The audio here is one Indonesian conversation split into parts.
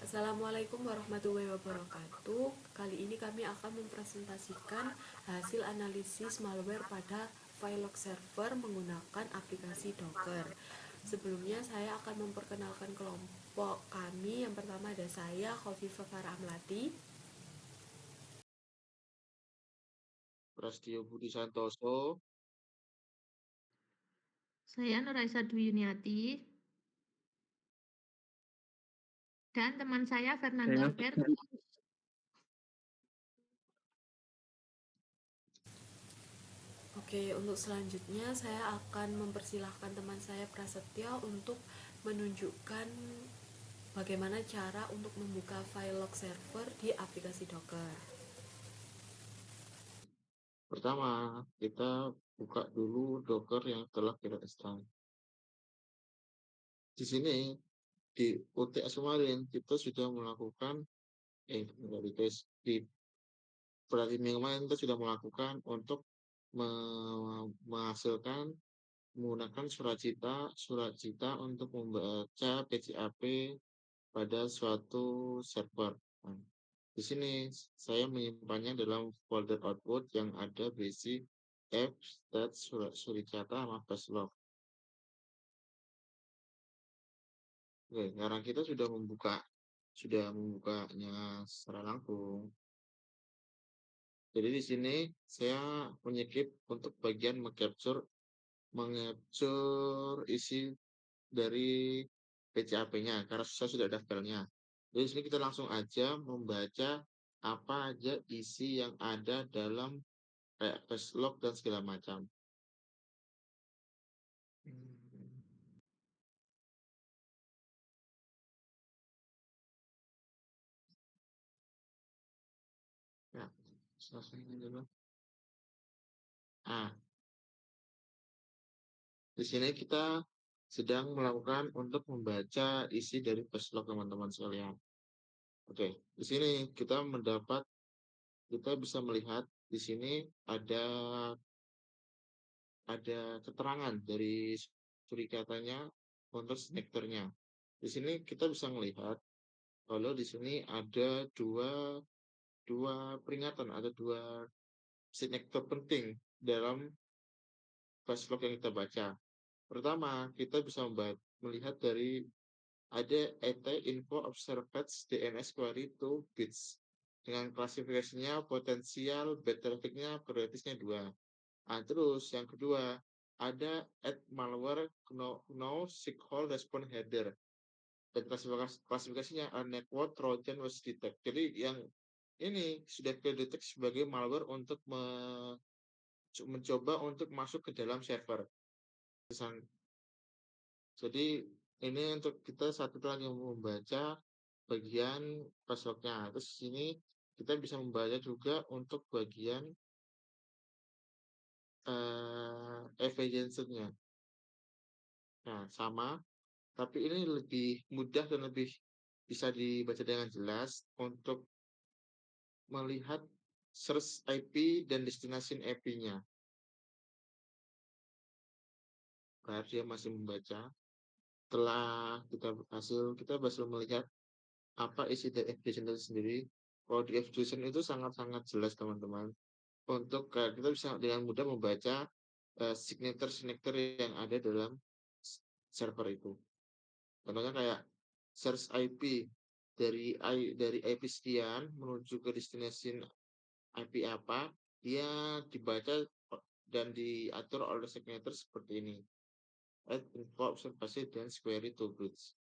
Assalamualaikum warahmatullahi wabarakatuh. Kali ini kami akan mempresentasikan hasil analisis malware pada Filelog server menggunakan aplikasi Docker. Sebelumnya saya akan memperkenalkan kelompok kami. Yang pertama ada saya, Khofifah Farah Amlati. Prasetyo Budi Santoso. Saya Nuraisa Dwi Yuniati dan teman saya Fernando Alberto. Oke, untuk selanjutnya saya akan mempersilahkan teman saya Prasetyo untuk menunjukkan bagaimana cara untuk membuka Filelog server di aplikasi Docker. Pertama, kita buka dulu Docker yang telah kita install. Di sini, di UTS kemarin, kita sudah melakukan, di berarti minggu kemarin kita sudah melakukan untuk menghasilkan menggunakan surat cita untuk membaca PCAP pada suatu server. Nah, di sini saya menyimpannya dalam folder output yang ada berisi f stat suricata sama passlog. Oke, sekarang kita sudah membukanya secara langsung. Jadi di sini saya menyikip untuk bagian mengcapture isi dari PCAP-nya karena saya sudah ada filenya. Jadi di sini kita langsung aja membaca apa aja isi yang ada dalam kayak passlog dan segala macam. Ya, selesai dulu. Nah, di sini kita sedang melakukan untuk membaca isi dari passlog teman-teman sekalian. Oke, di sini kita bisa melihat di sini ada keterangan dari surikatanya untuk connectornya. Di sini kita bisa melihat kalau di sini ada dua peringatan, ada dua connector penting dalam passlog yang kita baca. Pertama, kita bisa melihat dari ada ET info observed DNS query to bits dengan klasifikasinya potensial bad trafficnya prioritasnya 2. Nah, terus yang kedua ada add malware no sinkhole response header dan klasifikasinya network trojan was detect. Jadi yang ini sudah terdeteksi sebagai malware untuk mencoba untuk masuk ke dalam server. Jadi ini untuk kita satu lagi membaca bagian passwordnya. Terus sini kita bisa membaca juga untuk bagian evidence-nya. Nah, sama, tapi ini lebih mudah dan lebih bisa dibaca dengan jelas untuk melihat source IP dan destination IP-nya. Nah, dia masih membaca. Setelah kita berhasil melihat apa isi dari application itu sendiri. Kalau di application itu sangat-sangat jelas teman-teman. Untuk kita bisa dengan mudah membaca signature yang ada dalam server itu. Contohnya kayak search IP dari IP sekian menuju ke destination IP apa, dia dibaca dan diatur oleh signature seperti ini. Info observasi dan query to bridge.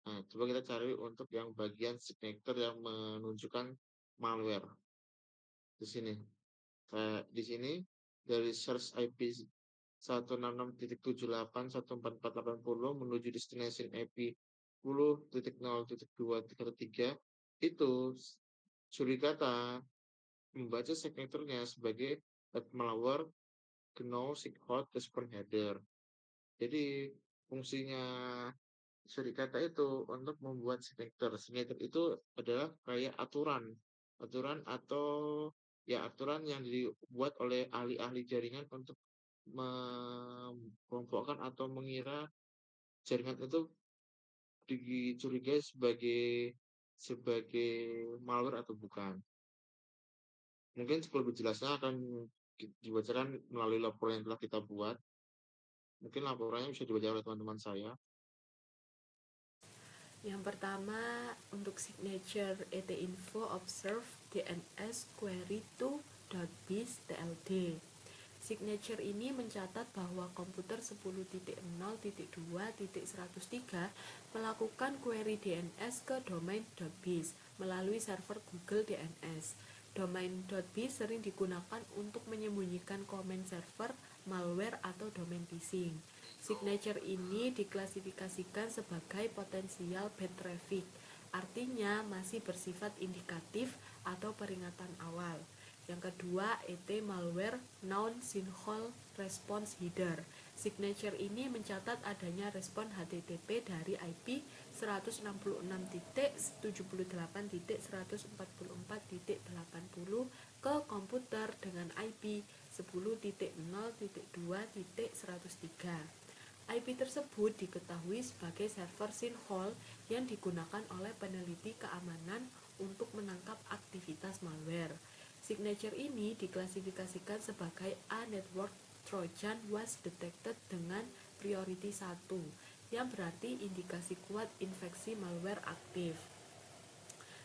Nah, coba kita cari untuk yang bagian signature yang menunjukkan malware di sini. Di sini dari source IP 166.78.144.80 menuju destination IP 10.0.2.3 itu Surikata membaca signaturnya sebagai malware GNU SIGHOT Response Header. Jadi fungsinya Surikata itu untuk membuat signature. Signature itu adalah kayak aturan atau ya aturan yang dibuat oleh ahli-ahli jaringan untuk mengelompokkan atau mengira jaringan itu dicurigai sebagai sebagai malware atau bukan. Mungkin lebih jelasnya akan dibacakan melalui laporan yang telah kita buat. Mungkin laporannya bisa dibaca oleh teman-teman saya. Yang pertama, untuk signature etinfo observe DNS query to.biz tld. Signature ini mencatat bahwa komputer 10.0.2.103 melakukan query DNS ke domain.biz melalui server Google DNS. Domain.biz sering digunakan untuk menyembunyikan komen server, malware, atau domain phishing. Signature ini diklasifikasikan sebagai potensial bad traffic, artinya masih bersifat indikatif atau peringatan awal. Yang kedua, malware non-sinkhole response header. Signature ini mencatat adanya respon HTTP dari IP 166.78.144.80 ke komputer dengan IP 10.0.2.103. IP tersebut diketahui sebagai server sinkhole yang digunakan oleh peneliti keamanan untuk menangkap aktivitas malware. Signature ini diklasifikasikan sebagai A network Trojan was detected dengan priority 1, yang berarti indikasi kuat infeksi malware aktif.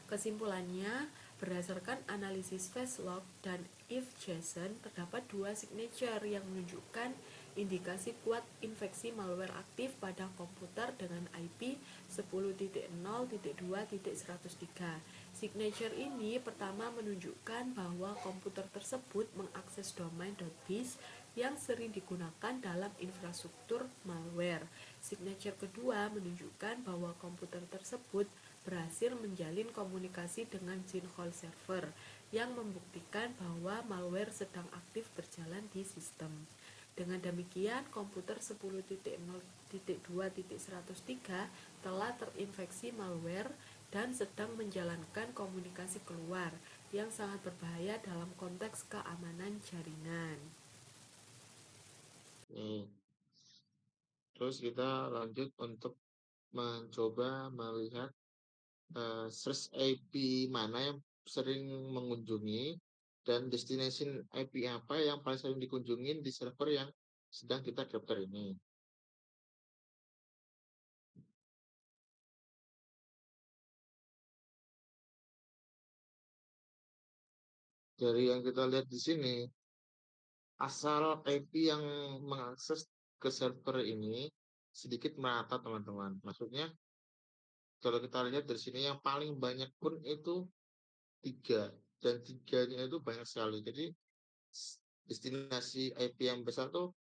Kesimpulannya, berdasarkan analisis Facelog dan if-JSON, terdapat dua signature yang menunjukkan indikasi kuat infeksi malware aktif pada komputer dengan IP 10.0.2.103. Signature ini pertama menunjukkan bahwa komputer tersebut mengakses domain.biz yang sering digunakan dalam infrastruktur malware. Signature kedua menunjukkan bahwa komputer tersebut berhasil menjalin komunikasi dengan sinkhole server yang membuktikan bahwa malware sedang aktif berjalan di sistem. Dengan demikian, komputer 10.0.2.103 telah terinfeksi malware dan sedang menjalankan komunikasi keluar yang sangat berbahaya dalam konteks keamanan jaringan. Terus kita lanjut untuk mencoba melihat source IP mana yang sering mengunjungi dan destination IP apa yang paling sering dikunjungin di server yang sedang kita daftar ini. Dari yang kita lihat di sini, asal IP yang mengakses ke server ini sedikit merata, teman-teman. Maksudnya, kalau kita lihat dari sini yang paling banyak pun itu 3, dan 3-nya itu banyak sekali. Jadi destinasi IP yang besar tuh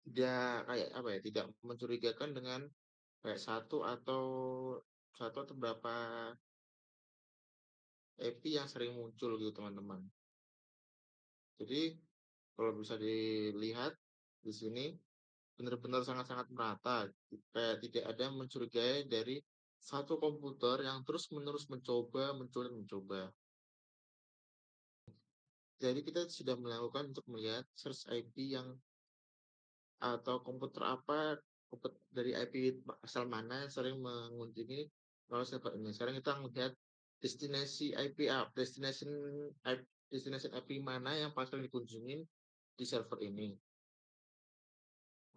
tidak kayak apa ya, tidak mencurigakan dengan kayak satu atau berapa IP yang sering muncul gitu, teman-teman. Jadi kalau bisa dilihat di sini benar-benar sangat-sangat merata, kayak tidak ada yang mencurigai dari satu komputer yang terus-menerus mencoba. Jadi kita sudah melakukan untuk melihat search IP yang atau komputer apa dari IP asal mana yang sering mengunjungi kalau server ini. Sekarang kita melihat destination IP mana yang paling sering dikunjungi di server ini.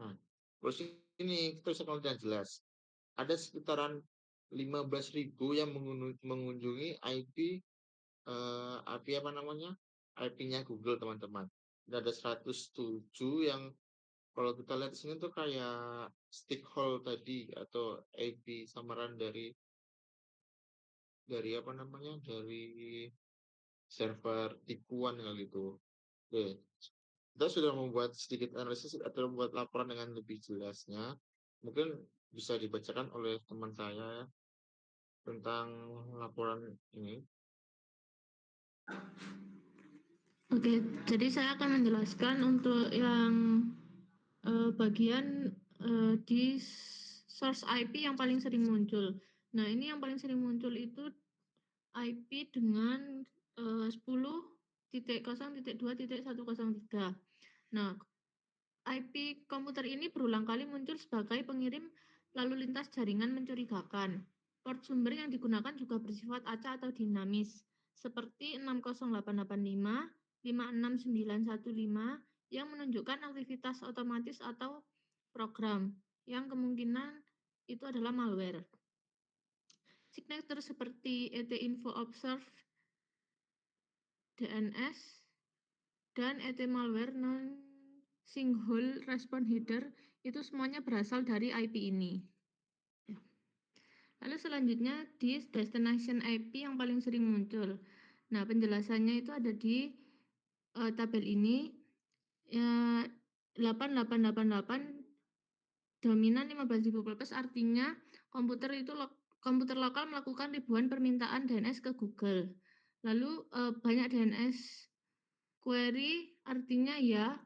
Nah, terus ini kita bisa melihat jelas. Ada sekitaran 15.000 yang mengunjungi IP apa namanya? IP-nya Google, teman-teman. Dan ada 107 yang kalau kita lihat di sini tuh kayak stickhole tadi atau IP samaran dari apa namanya? Dari server tipuan kali itu. Oke. Kita sudah membuat sedikit analisis atau membuat laporan dengan lebih jelasnya. Mungkin bisa dibacakan oleh teman saya ya, tentang laporan ini. Oke, jadi saya akan menjelaskan untuk yang bagian di source IP yang paling sering muncul. Nah, ini yang paling sering muncul itu IP dengan 10.0.2.103. Nah, IP komputer ini berulang kali muncul sebagai pengirim lalu lintas jaringan mencurigakan. Port sumber yang digunakan juga bersifat acak atau dinamis, seperti 60885, 56915 yang menunjukkan aktivitas otomatis atau program, yang kemungkinan itu adalah malware. Signature seperti etinfo observe, DNS, dan etmalware non-single response header itu semuanya berasal dari IP ini. Lalu selanjutnya di destination IP yang paling sering muncul. Nah, penjelasannya itu ada di tabel ini. Ya, 8888 dominan 15.000 purpose artinya komputer lokal melakukan ribuan permintaan DNS ke Google. Lalu banyak DNS query artinya ya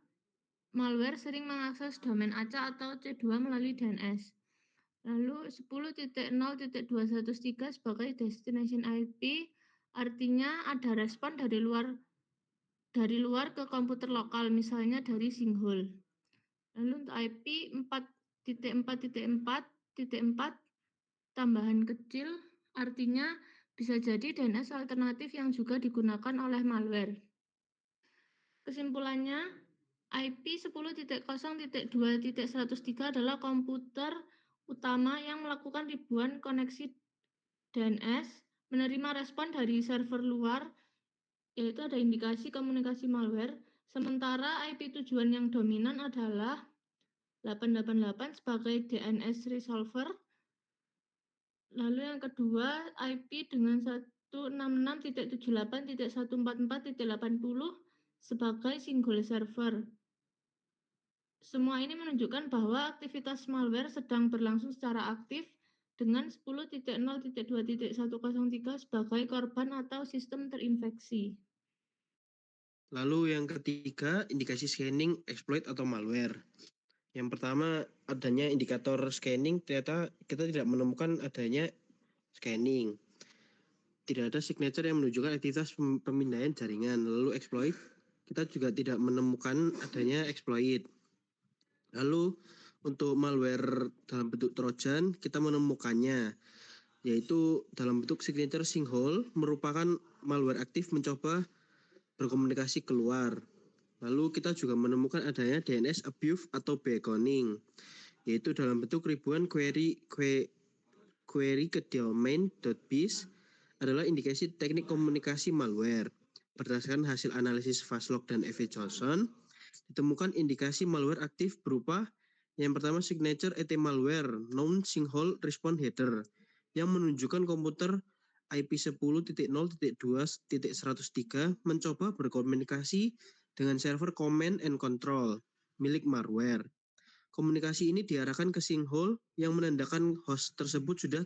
malware sering mengakses domain acak atau C2 melalui DNS. Lalu 10.0.213 sebagai destination IP artinya ada respon dari luar ke komputer lokal, misalnya dari singhole. Lalu untuk IP 4.4.4.4 tambahan kecil artinya bisa jadi DNS alternatif yang juga digunakan oleh malware. Kesimpulannya, IP 10.0.2.103 adalah komputer utama yang melakukan ribuan koneksi DNS, menerima respon dari server luar, yaitu ada indikasi komunikasi malware, sementara IP tujuan yang dominan adalah 888 sebagai DNS resolver. Lalu yang kedua, IP dengan 166.78.144.80 sebagai single server. Semua ini menunjukkan bahwa aktivitas malware sedang berlangsung secara aktif dengan 10.0.2.103 sebagai korban atau sistem terinfeksi. Lalu yang ketiga, indikasi scanning, exploit atau malware. Yang pertama, adanya indikator scanning, ternyata kita tidak menemukan adanya scanning. Tidak ada signature yang menunjukkan aktivitas pemindahan jaringan. Lalu exploit, kita juga tidak menemukan adanya exploit. Lalu untuk malware dalam bentuk trojan, kita menemukannya, yaitu dalam bentuk signature sinkhole, merupakan malware aktif mencoba berkomunikasi keluar. Lalu kita juga menemukan adanya DNS abuse atau beaconing, yaitu dalam bentuk ribuan query ke domain.biz adalah indikasi teknik komunikasi malware. Berdasarkan hasil analisis Faslog dan F. Johnson, ditemukan indikasi malware aktif berupa yang pertama signature etmalware non-sinkhole response header yang menunjukkan komputer IP 10.0.2.103 mencoba berkomunikasi dengan server command and control milik malware. Komunikasi ini diarahkan ke sinkhole yang menandakan host tersebut sudah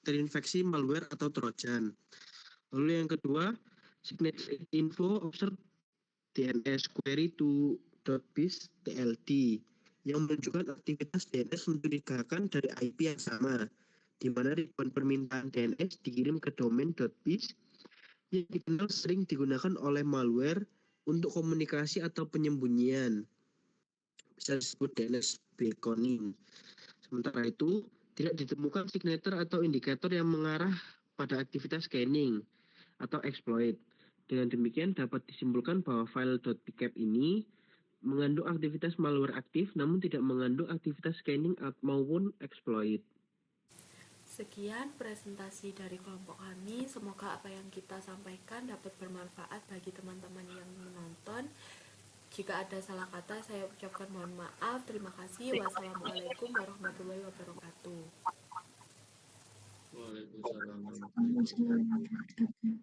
terinfeksi malware atau trojan. Lalu yang kedua, signature info observe DNS query to .biz TLD yang menunjukkan aktivitas DNS mencurigakan dari IP yang sama, di mana ribuan permintaan DNS dikirim ke domain.biz yang dikenal sering digunakan oleh malware untuk komunikasi atau penyembunyian. Bisa disebut DNS beaconing. Sementara itu, tidak ditemukan signature atau indikator yang mengarah pada aktivitas scanning atau exploit. Dengan demikian dapat disimpulkan bahwa file .pcap ini mengandung aktivitas malware aktif namun tidak mengandung aktivitas scanning maupun exploit. Sekian presentasi dari kelompok kami. Semoga apa yang kita sampaikan dapat bermanfaat bagi teman-teman yang menonton. Jika ada salah kata, saya ucapkan mohon maaf. Terima kasih. Wassalamualaikum warahmatullahi wabarakatuh. Waalaikumsalam.